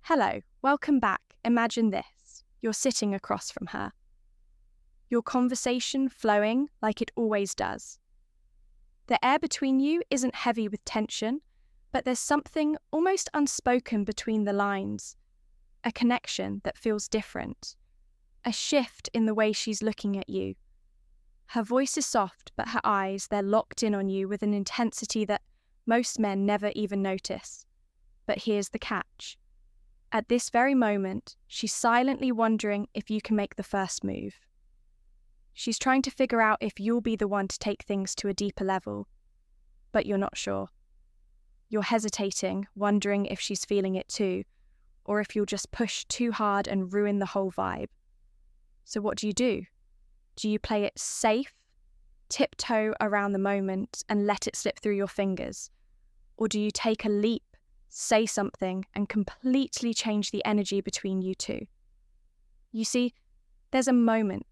Hello, welcome back. Imagine this. You're sitting across from her. Your conversation flowing like it always does. The air between you isn't heavy with tension, but there's something almost unspoken between the lines. A connection that feels different. A shift in the way she's looking at you. Her voice is soft, but her eyes, they're locked in on you with an intensity that most men never even notice. But here's the catch. At this very moment, she's silently wondering if you can make the first move. She's trying to figure out if you'll be the one to take things to a deeper level, but you're not sure. You're hesitating, wondering if she's feeling it too, or if you'll just push too hard and ruin the whole vibe. So what do? Do you play it safe, tiptoe around the moment and let it slip through your fingers? Or do you take a leap, say something, and completely change the energy between you two? You see, there's a moment,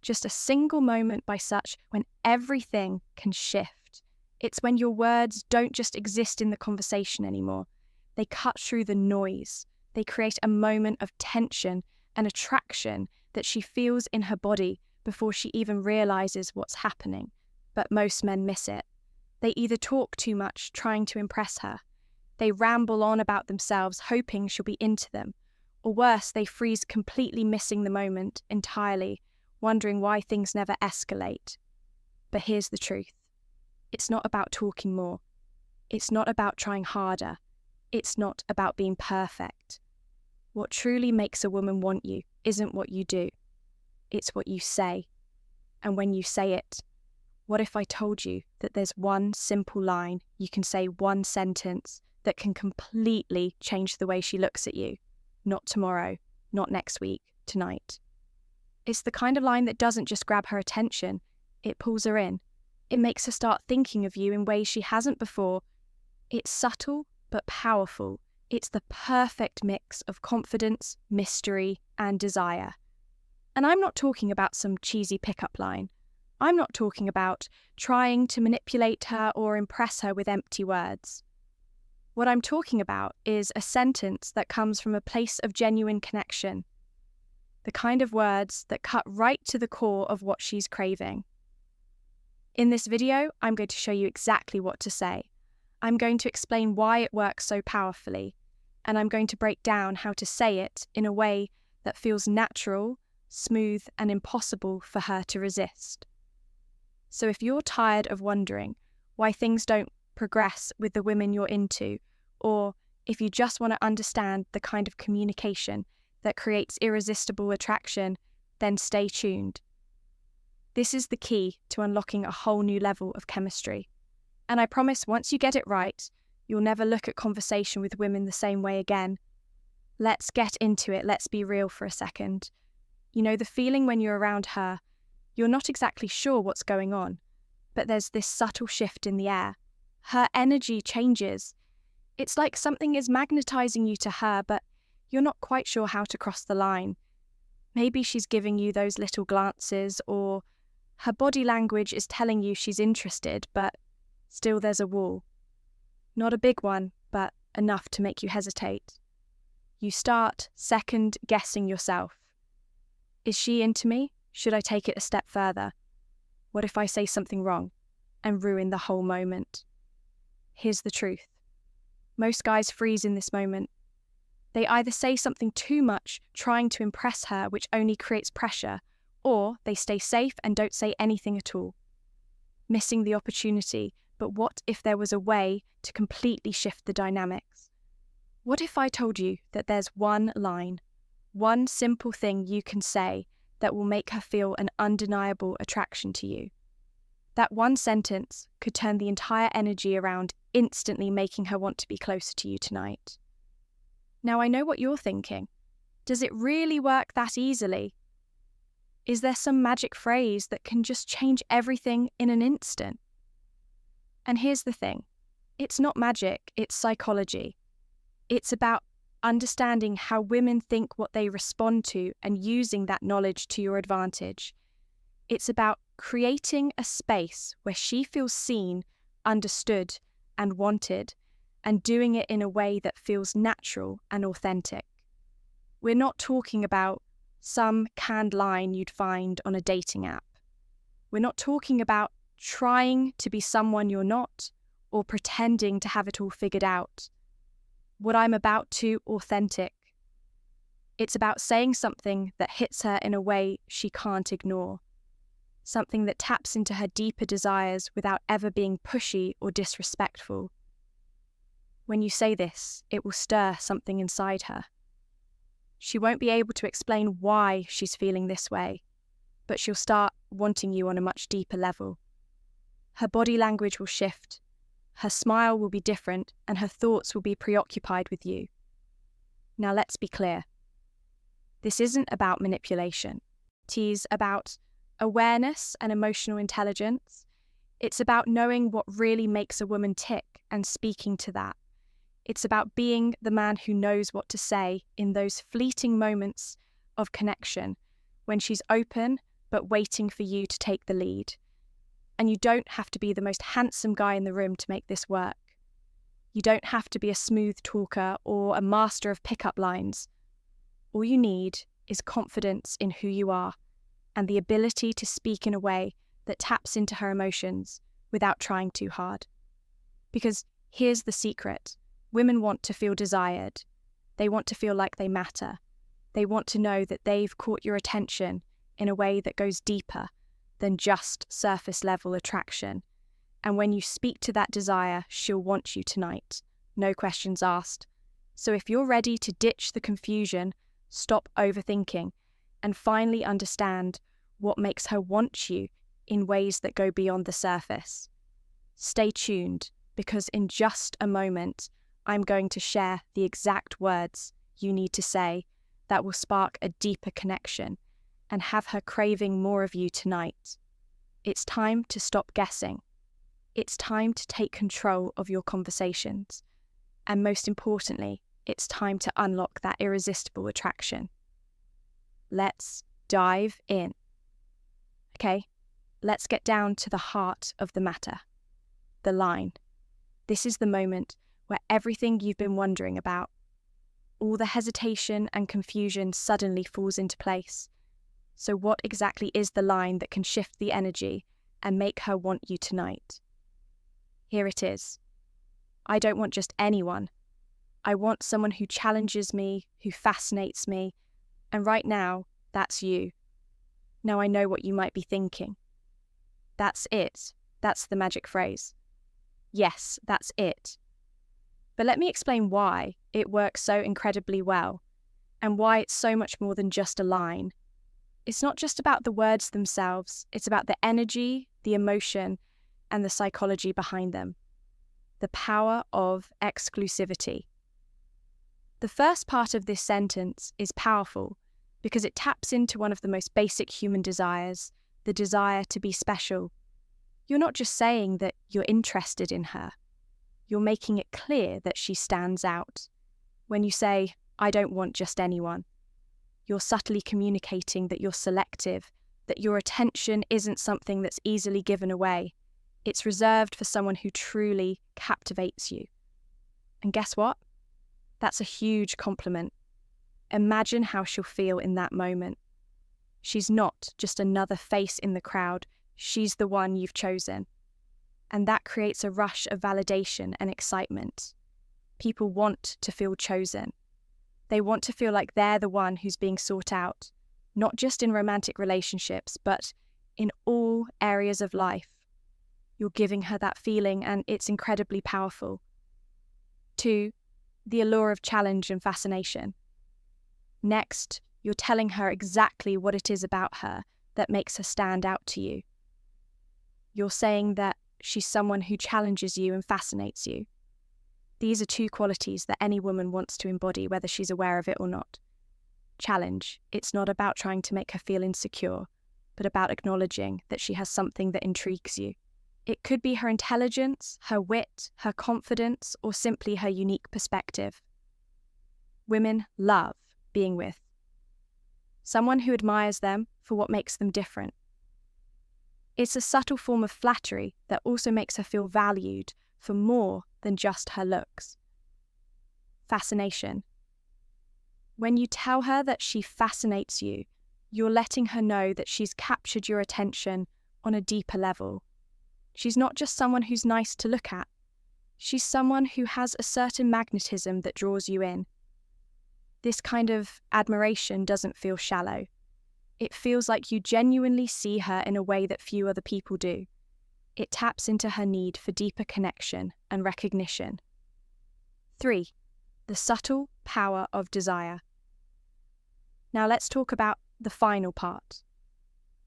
just a single moment by such, when everything can shift. It's when your words don't just exist in the conversation anymore. They cut through the noise. They create a moment of tension and attraction that she feels in her body before she even realizes what's happening. But most men miss it. They either talk too much, trying to impress her. They ramble on about themselves, hoping she'll be into them. Or worse, they freeze, completely missing the moment entirely, wondering why things never escalate. But here's the truth. It's not about talking more. It's not about trying harder. It's not about being perfect. What truly makes a woman want you isn't what you do. It's what you say. And when you say it, what if I told you that there's one simple line, you can say one sentence that can completely change the way she looks at you? Not tomorrow, not next week, tonight. It's the kind of line that doesn't just grab her attention, it pulls her in. It makes her start thinking of you in ways she hasn't before. It's subtle but powerful. It's the perfect mix of confidence, mystery, and desire. And I'm not talking about some cheesy pickup line. I'm not talking about trying to manipulate her or impress her with empty words. What I'm talking about is a sentence that comes from a place of genuine connection. The kind of words that cut right to the core of what she's craving. In this video, I'm going to show you exactly what to say. I'm going to explain why it works so powerfully, and I'm going to break down how to say it in a way that feels natural, smooth, and impossible for her to resist. So if you're tired of wondering why things don't progress with the women you're into, or if you just want to understand the kind of communication that creates irresistible attraction, then stay tuned. This is the key to unlocking a whole new level of chemistry. And I promise once you get it right, you'll never look at conversation with women the same way again. Let's get into it. Let's be real for a second. You know, the feeling when you're around her, you're not exactly sure what's going on, but there's this subtle shift in the air. Her energy changes. It's like something is magnetizing you to her, but you're not quite sure how to cross the line. Maybe she's giving you those little glances, or her body language is telling you she's interested, but still there's a wall. Not a big one, but enough to make you hesitate. You start second-guessing yourself. Is she into me? Should I take it a step further? What if I say something wrong and ruin the whole moment? Here's the truth. Most guys freeze in this moment. They either say something too much, trying to impress her, which only creates pressure, or they stay safe and don't say anything at all. Missing the opportunity, but what if there was a way to completely shift the dynamics? What if I told you that there's one line, one simple thing you can say that will make her feel an undeniable attraction to you? That one sentence could turn the entire energy around, instantly making her want to be closer to you tonight. Now I know what you're thinking. Does it really work that easily? Is there some magic phrase that can just change everything in an instant? And here's the thing. It's not magic, it's psychology. It's about understanding how women think, what they respond to, and using that knowledge to your advantage. It's about creating a space where she feels seen, understood, and wanted, and doing it in a way that feels natural and authentic. We're not talking about some canned line you'd find on a dating app. We're not talking about trying to be someone you're not or pretending to have it all figured out. What I'm about to authentic. It's about saying something that hits her in a way she can't ignore. Something that taps into her deeper desires without ever being pushy or disrespectful. When you say this, it will stir something inside her. She won't be able to explain why she's feeling this way, but she'll start wanting you on a much deeper level. Her body language will shift, her smile will be different, and her thoughts will be preoccupied with you. Now let's be clear. This isn't about manipulation. It is about awareness and emotional intelligence. It's about knowing what really makes a woman tick and speaking to that. It's about being the man who knows what to say in those fleeting moments of connection when she's open but waiting for you to take the lead. And you don't have to be the most handsome guy in the room to make this work. You don't have to be a smooth talker or a master of pickup lines. All you need is confidence in who you are and the ability to speak in a way that taps into her emotions without trying too hard. Because here's the secret. Women want to feel desired. They want to feel like they matter. They want to know that they've caught your attention in a way that goes deeper than just surface level attraction. And when you speak to that desire, she'll want you tonight. No questions asked. So if you're ready to ditch the confusion, stop overthinking, and finally understand what makes her want you in ways that go beyond the surface, stay tuned, because in just a moment, I'm going to share the exact words you need to say that will spark a deeper connection and have her craving more of you tonight. It's time to stop guessing. It's time to take control of your conversations. And most importantly, it's time to unlock that irresistible attraction. Let's dive in. Okay, let's get down to the heart of the matter. The line. This is the moment where everything you've been wondering about, all the hesitation and confusion suddenly falls into place. So what exactly is the line that can shift the energy and make her want you tonight? Here it is. I don't want just anyone. I want someone who challenges me, who fascinates me, and right now, that's you. Now I know what you might be thinking. That's it. That's the magic phrase. Yes, that's it. But let me explain why it works so incredibly well, and why it's so much more than just a line. It's not just about the words themselves, it's about the energy, the emotion, and the psychology behind them. The power of exclusivity. The first part of this sentence is powerful because it taps into one of the most basic human desires, the desire to be special. You're not just saying that you're interested in her. You're making it clear that she stands out. When you say, I don't want just anyone, you're subtly communicating that you're selective, that your attention isn't something that's easily given away. It's reserved for someone who truly captivates you. And guess what? That's a huge compliment. Imagine how she'll feel in that moment. She's not just another face in the crowd, she's the one you've chosen. And that creates a rush of validation and excitement. People want to feel chosen. They want to feel like they're the one who's being sought out, not just in romantic relationships, but in all areas of life. You're giving her that feeling, and it's incredibly powerful. 2, the allure of challenge and fascination. Next, you're telling her exactly what it is about her that makes her stand out to you. You're saying that she's someone who challenges you and fascinates you. These are 2 qualities that any woman wants to embody, whether she's aware of it or not. Challenge. It's not about trying to make her feel insecure, but about acknowledging that she has something that intrigues you. It could be her intelligence, her wit, her confidence, or simply her unique perspective. Women love being with someone who admires them for what makes them different. It's a subtle form of flattery that also makes her feel valued for more than just her looks. fascination. When you tell her that she fascinates you, you're letting her know that she's captured your attention on a deeper level. She's not just someone who's nice to look at. She's someone who has a certain magnetism that draws you in. This kind of admiration doesn't feel shallow. It feels like you genuinely see her in a way that few other people do. It taps into her need for deeper connection and recognition. 3. The subtle power of desire. Now let's talk about the final part.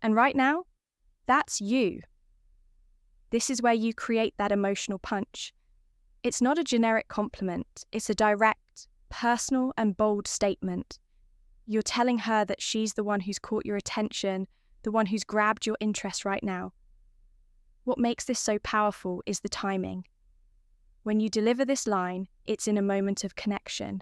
And right now, that's you. This is where you create that emotional punch. It's not a generic compliment, it's a direct, personal and bold statement. You're telling her that she's the one who's caught your attention, the one who's grabbed your interest right now. What makes this so powerful is the timing. When you deliver this line, it's in a moment of connection.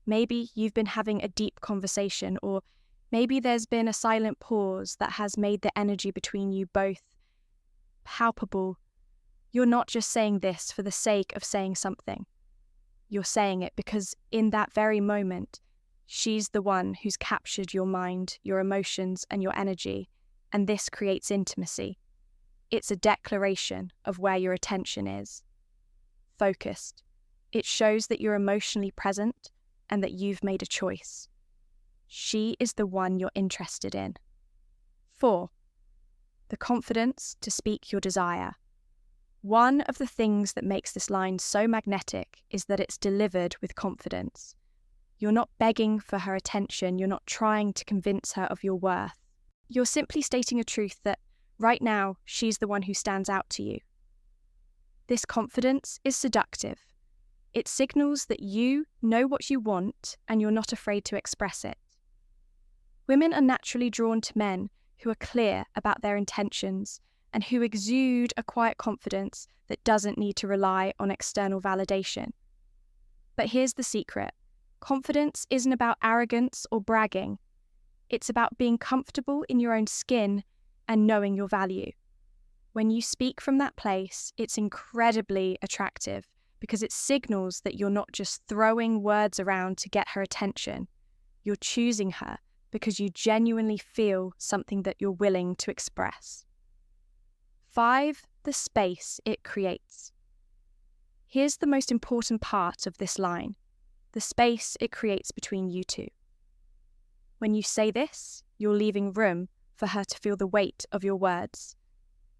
Maybe you've been having a deep conversation, or maybe there's been a silent pause that has made the energy between you both palpable. You're not just saying this for the sake of saying something. You're saying it because in that very moment, she's the one who's captured your mind, your emotions, and your energy, and this creates intimacy. It's a declaration of where your attention is. Focused. It shows that you're emotionally present and that you've made a choice. She is the one you're interested in. 4. The confidence to speak your desire. One of the things that makes this line so magnetic is that it's delivered with confidence. You're not begging for her attention, you're not trying to convince her of your worth. You're simply stating a truth that right now she's the one who stands out to you. This confidence is seductive. It signals that you know what you want and you're not afraid to express it. Women are naturally drawn to men who are clear about their intentions and who exude a quiet confidence that doesn't need to rely on external validation. But here's the secret. Confidence isn't about arrogance or bragging. It's about being comfortable in your own skin and knowing your value. When you speak from that place, it's incredibly attractive because it signals that you're not just throwing words around to get her attention. You're choosing her because you genuinely feel something that you're willing to express. 5. The space it creates. Here's the most important part of this line, the space it creates between you two. When you say this, you're leaving room for her to feel the weight of your words.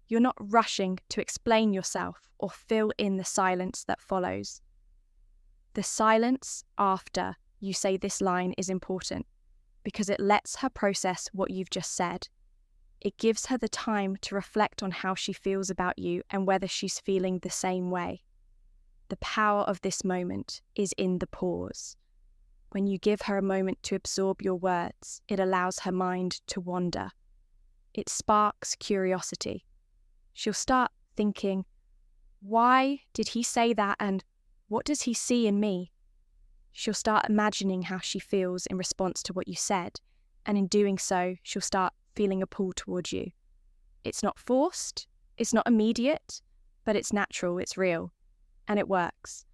You're not rushing to explain yourself or fill in the silence that follows. The silence after you say this line is important because it lets her process what you've just said. It gives her the time to reflect on how she feels about you and whether she's feeling the same way. The power of this moment is in the pause. When you give her a moment to absorb your words, it allows her mind to wander. It sparks curiosity. She'll start thinking, why did he say that and what does he see in me? She'll start imagining how she feels in response to what you said, and in doing so, she'll start feeling a pull towards you. It's not forced, it's not immediate, but it's natural, it's real, and it works.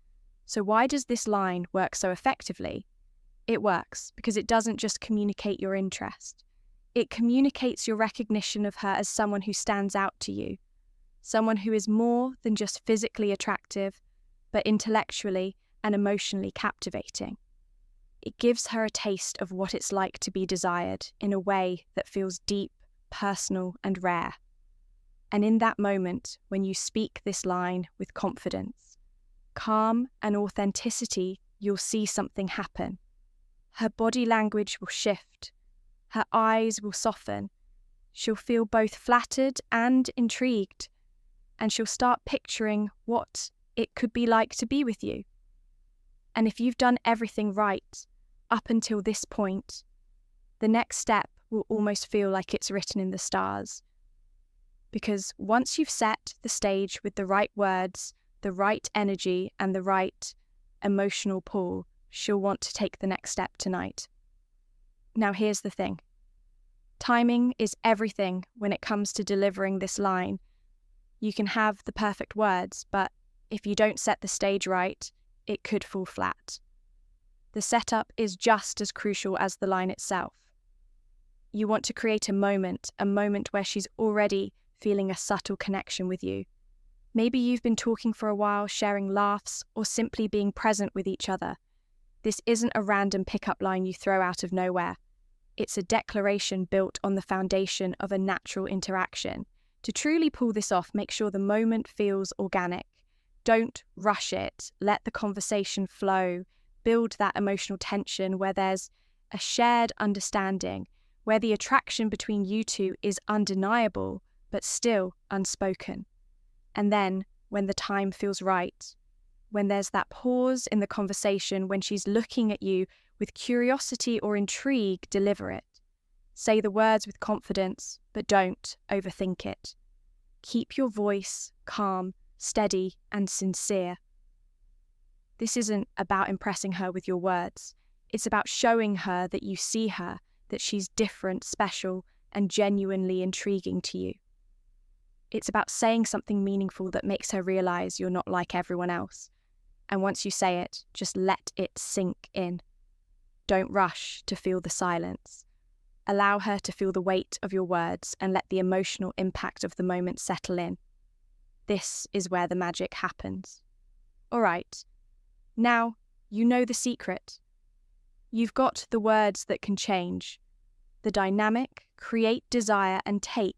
So why does this line work so effectively? It works because it doesn't just communicate your interest. It communicates your recognition of her as someone who stands out to you, someone who is more than just physically attractive, but intellectually and emotionally captivating. It gives her a taste of what it's like to be desired in a way that feels deep, personal, and rare. And in that moment, when you speak this line with confidence, calm, and authenticity, you'll see something happen. Her body language will shift. Her eyes will soften. She'll feel both flattered and intrigued. And she'll start picturing what it could be like to be with you. And if you've done everything right up until this point, the next step will almost feel like it's written in the stars. Because once you've set the stage with the right words, the right energy, and the right emotional pull, she'll want to take the next step tonight. Now here's the thing. Timing is everything when it comes to delivering this line. You can have the perfect words, but if you don't set the stage right, it could fall flat. The setup is just as crucial as the line itself. You want to create a moment where she's already feeling a subtle connection with you. Maybe you've been talking for a while, sharing laughs, or simply being present with each other. This isn't a random pickup line you throw out of nowhere. It's a declaration built on the foundation of a natural interaction. To truly pull this off, make sure the moment feels organic. Don't rush it. Let the conversation flow. Build that emotional tension where there's a shared understanding, where the attraction between you two is undeniable, but still unspoken. And then, when the time feels right, when there's that pause in the conversation, when she's looking at you with curiosity or intrigue, deliver it. Say the words with confidence, but don't overthink it. Keep your voice calm, steady, and sincere. This isn't about impressing her with your words. It's about showing her that you see her, that she's different, special, and genuinely intriguing to you. It's about saying something meaningful that makes her realize you're not like everyone else. And once you say it, just let it sink in. Don't rush to feel the silence. Allow her to feel the weight of your words and let the emotional impact of the moment settle in. This is where the magic happens. All right, now you know the secret. You've got the words that can change. The dynamic, create desire, and take